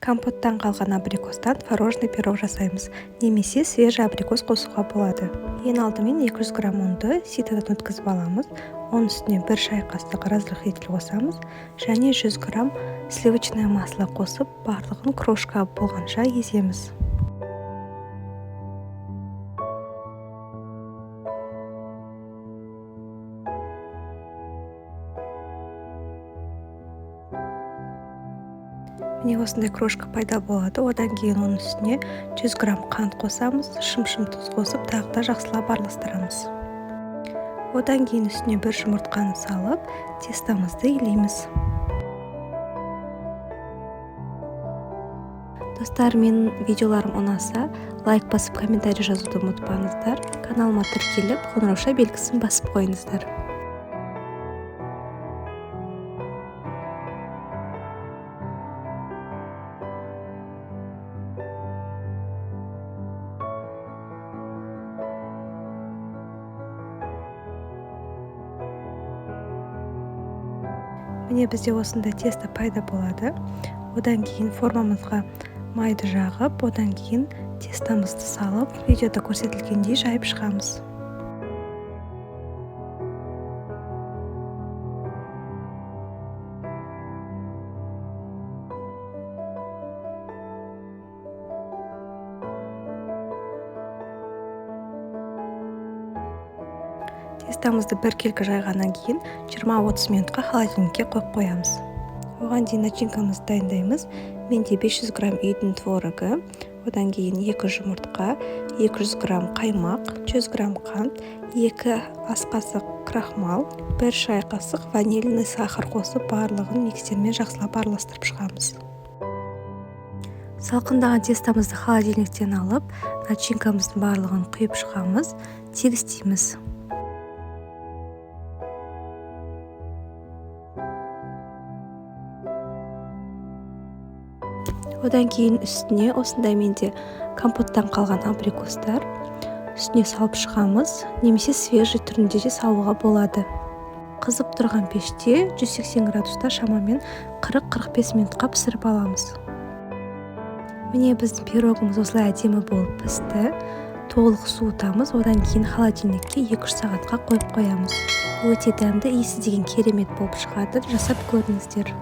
Компоттан қалған абрикостан творожный пирог жасаймыз, немесе свежий абрикос қосуға болады. Ең алдымен 200 грамм ұнды ситадан өткізіп аламыз. Оның үстіне 1 шай қасық разрыхлитель қосамыз және 100 грамм сливочное масло қосып, барлығын крошка болғанша еземіз. Міне осындай крошка пайда болады. Одан кейін оның үстіне 100 грамм қант қосамыз, шым-шым тұз қосып, тағы да жақсылап араластырамыз. Одан кейін үстіне 1 жұмыртқаны салып, тестамызды илейміз. Достар, менің видеоларым ұнаса, лайк басып, комментарий жазуды ұмытпаңыздар. Каналыма тіркеліп, қоңырауша белгісін басып қойыңыздар. Міне бізде осындай тесто пайда болады. Одан кейін формамызға майды жағып, одан кейін тестамызды салып, видеода көрсетілгендей жайып шығамыз. Тестамызды бір келкі жайғаннан кейін 20-30 минутқа холодильникке қойып қоямыз. Оған дейін начинкамызды дайындаймыз. Менде 500 грамм үйдің творогы, одан кейін 2 жұмыртқа, 200 грамм қаймақ, 100 грамм қант, 2 ас қасық крахмал, 1 шай қасық ванильный сахар қосып, барлығын миксермен жақсылап араластырып шығамыз. Салқындаған тестамызды холодильниктен алып, начинкамыздың барлығын құйып шығамыз, тегістейміз. Одан кейін үстіне осындай менде компоттан қалған абрикостар үстіне салып шығамыз, немесе свежий түрінде де салуға болады. Қызып тұрған пеште 180 градуста шамамен 40-45 минутқа пісіріп аламыз. Міне біздің пирогымыз осылай әдемі болып пісті. Толық суытамыз, одан кейін холодильникке 2-3 сағатқа қойып қоямыз. Өте дәмді, иісі деген керемет болып шығады. Жасап көріңіздер.